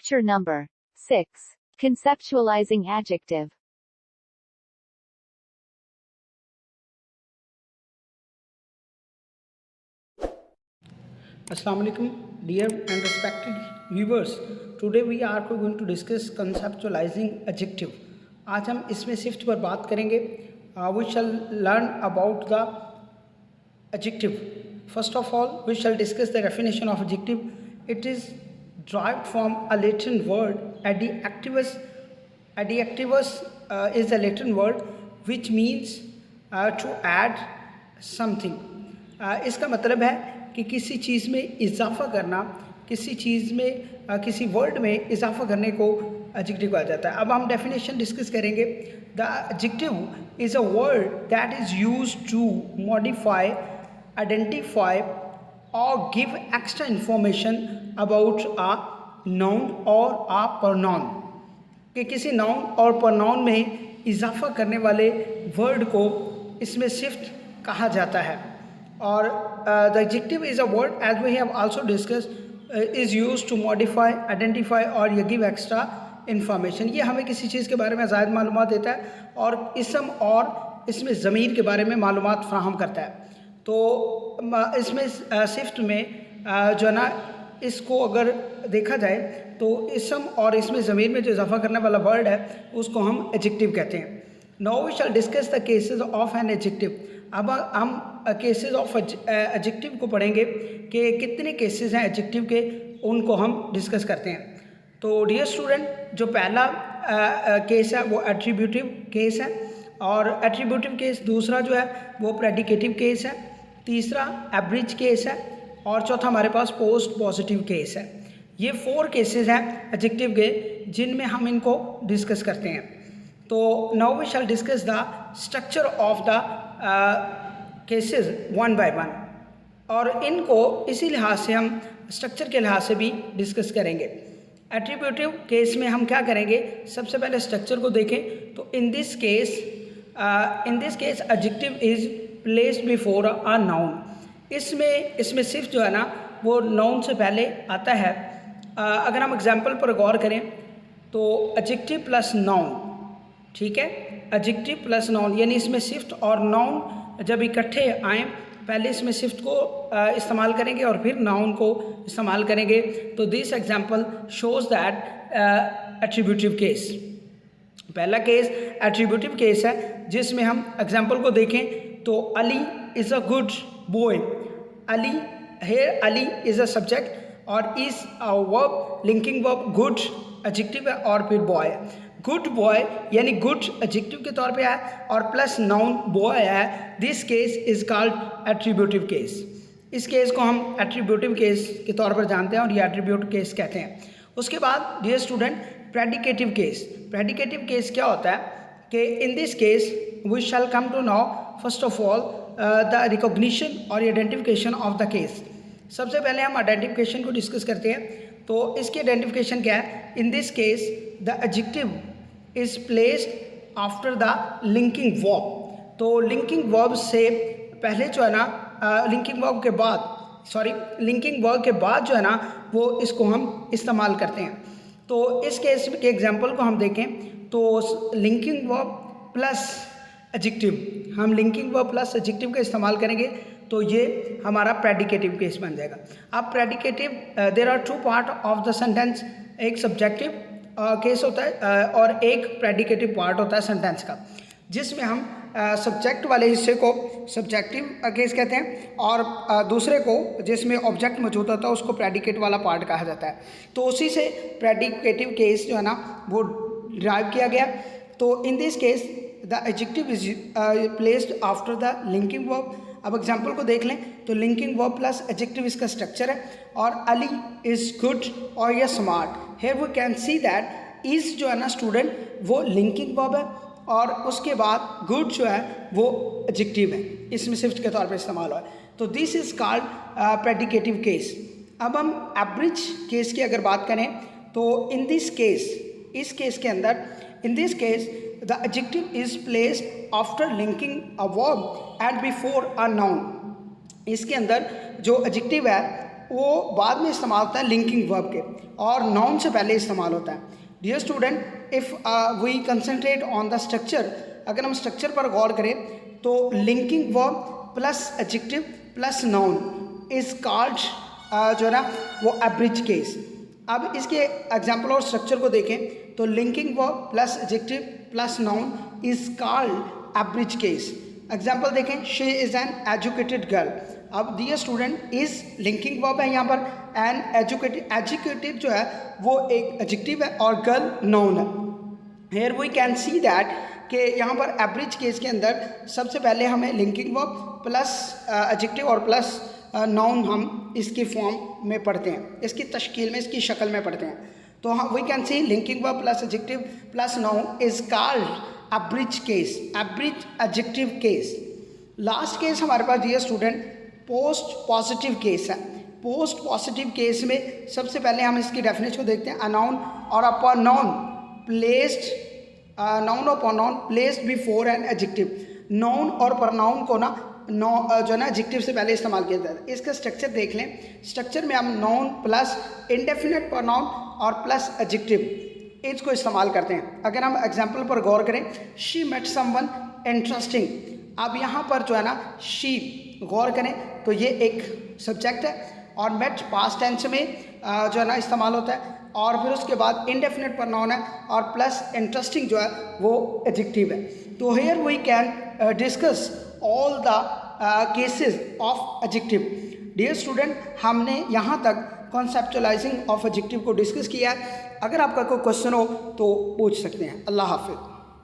Lecture number 6. Conceptualizing adjective. Assalamu alaikum, dear and respected viewers. Today we are going to discuss conceptualizing adjective. आज हम इसमें shift पर बात करेंगे. We shall learn about the adjective. First of all, we shall discuss the definition of adjective. It is derived from a Latin word adjectivus. Adjectivus is a Latin word which means to add something. इसका मतलब है कि किसी चीज़ में इजाफा करना, किसी चीज़ में किसी वर्ड में इजाफा करने को एडजेक्टिव कहा जाता है. अब हम डेफिनेशन डिस्कस करेंगे. The adjective is a word that is used to modify, identify और give extra information about a noun और अ प्रोनाउन. कि किसी नाउन और प्रोनाउन में इजाफा करने वाले वर्ड को इसमें शिफ्ट कहा जाता है. और the adjective is a word as we have also discuss is used to modify, identify और ये गिव एक्स्ट्रा इंफॉर्मेशन. ये हमें किसी चीज़ के बारे में ज़्यादा मालूमात देता है और इसम और इसमें ज़मीर के बारे में मालूमात फ्राहम करता है. तो इसमें शिफ्ट में जो है ना, इसको अगर देखा जाए तो इसम और इसमें ज़मीर में जो इजाफा करने वाला वर्ड है उसको हम एडजेक्टिव कहते हैं. Now we shall discuss the cases of an adjective. अब हम केसेस ऑफ एडजेक्टिव को पढ़ेंगे कि कितने केसेस हैं एडजेक्टिव के, उनको हम डिस्कस करते हैं. तो डियर स्टूडेंट, जो पहला केस है वो एट्रीब्यूटिव केस है, और एट्रीब्यूटिव केस दूसरा जो है वो प्रेडिकेटिव केस है, तीसरा एब्रिज केस है और चौथा हमारे पास पोस्ट पॉजिटिव केस है. ये 4 केसेस हैं एडजेक्टिव के जिनमें हम इनको डिस्कस करते हैं. तो now we shall discuss the structure of the cases one by one, और इनको इसी लिहाज से हम स्ट्रक्चर के लिहाज से भी डिस्कस करेंगे. एट्रीब्यूटिव केस में हम क्या करेंगे, सबसे पहले स्ट्रक्चर को देखें. तो in this case adjective is placed before a noun. इसमें सिर्फ जो है ना वो नाउन से पहले आता है. अगर हम एग्जाम्पल पर गौर करें तो एडजेक्टिव प्लस नाउन, ठीक है, एडजेक्टिव प्लस नाउन यानी इसमें शिफ्ट और नाउन जब इकट्ठे आएँ, पहले इसमें शिफ्ट को इस्तेमाल करेंगे और फिर नाउन को इस्तेमाल करेंगे. तो this example shows that attributive case. पहला केस एट्रीब्यूटिव केस है जिसमें हम एग्जांपल को देखें तो Ali is a good boy. Ali, here Ali is a subject और is a verb, linking verb, good adjective है और फिर बॉय. गुड बॉय यानी गुड एडजेक्टिव के तौर पे है और प्लस नाउन बॉय है. This case is called attributive case. इस केस को हम एट्रीब्यूटिव केस के तौर पर जानते हैं और ये एट्रीब्यूट केस कहते हैं. उसके बाद dear student, predicative case. Predicative case क्या होता है कि in this case we shall come to now first of all the recognition और आइडेंटिफिकेशन ऑफ द केस. सबसे पहले हम आइडेंटिफिकेशन को डिस्कस करते हैं. तो इसकी आइडेंटिफिकेशन क्या है. इन this case the adjective is placed after the linking verb. तो लिंकिंग वर्ब से पहले जो है ना, लिंकिंग वर्ब के बाद जो है ना वो इसको हम इस्तेमाल करते हैं. तो इस केस के एग्जांपल को हम देखें तो लिंकिंग वर्ब प्लस एडजेक्टिव, हम लिंकिंग वर्ब प्लस एडजेक्टिव का इस्तेमाल करेंगे तो ये हमारा प्रेडिकेटिव केस बन जाएगा. अब predicative, there are 2 part of the sentence. एक सब्जेक्टिव केस होता है और एक प्रेडिकेटिव पार्ट होता है सेंटेंस का, जिसमें हम सब्जेक्ट वाले हिस्से को सब्जेक्टिव केस कहते हैं और दूसरे को जिसमें ऑब्जेक्ट मौजूद होता है उसको प्रेडिकेट वाला पार्ट कहा जाता है. तो उसी से प्रेडिकेटिव केस जो है ना वो डिराइव किया गया. तो in this case the adjective is placed after the linking verb. अब एग्जाम्पल को देख लें तो लिंकिंग वर्ब प्लस एडजेक्टिव इसका स्ट्रक्चर है. और अली इज़ गुड और या smart. Here we can see that is जो है ना स्टूडेंट वो लिंकिंग वर्ब है और उसके बाद गुड जो है वो एडजेक्टिव है, इसमें शिफ्ट के तौर पर इस्तेमाल हुआ है. तो this is called predicative case. अब हम एब्रिज केस की अगर बात करें तो इन दिस केस, इस केस के अंदर इन this case the adjective is placed after linking a verb and before a noun. इसके अंदर जो एडजेक्टिव है वो बाद में इस्तेमाल होता है लिंकिंग वर्ब के, और नाउन से पहले इस्तेमाल होता है। Dear student, if we concentrate on the structure, अगर हम स्ट्रक्चर पर गौर करें तो linking verb plus adjective plus noun is called जो है ना वो एब्रिज केस। अब इसके एग्जाम्पल और स्ट्रक्चर को देखें तो linking verb plus adjective plus noun is called abridge case. Example देखें, she is an educated girl. अब dear student, is linking verb है यहाँ पर, एन एजुकेटेड जो है वो एक एडजेक्टिव है और गर्ल नाउन है। Here we can see that कि यहाँ पर एब्रिज केस के अंदर सबसे पहले हमें लिंकिंग वर्ब प्लस एडजेक्टिव और प्लस नाउन हम इसकी फॉर्म में पढ़ते हैं, इसकी तश्कील में, इसकी शक्ल में पढ़ते हैं। तो we can see linking verb plus adjective plus noun is called abridge case, abridge adjective case. Last case हमारे पास dear student post positive case है। पोस्ट पॉजिटिव केस में सबसे पहले हम इसकी डेफिनेशन को देखते हैं। अ नाउन और अ प्रोनाउन प्लेस्ड, नाउन और pronoun placed before an adjective. Noun और प्रोनाउन को ना जो है ना एडजेक्टिव से पहले इस्तेमाल किया जाता है। इसका स्ट्रक्चर देख लें। स्ट्रक्चर में हम नाउन प्लस इंडेफिनिट प्रोनाउन और प्लस एडजेक्टिव इसको इस्तेमाल करते हैं। अगर हम एग्जाम्पल पर गौर करें, शी मेट समवन इंटरेस्टिंग। अब यहाँ पर जो है ना शी गौर करें तो ये एक सब्जेक्ट है और मेट पास्ट टेंस में जो है ना इस्तेमाल होता है, और फिर उसके बाद इंडेफिनिट प्रोनाउन है और प्लस इंटरेस्टिंग जो है वो एडजेक्टिव है। तो here we can discuss all the cases of adjective. Dear student, हमने यहाँ तक कॉन्सेप्चुअलाइजिंग ऑफ एडजेक्टिव को डिस्कस किया है। अगर आपका कोई क्वेश्चन हो तो पूछ सकते हैं। अल्लाह हाफिज़।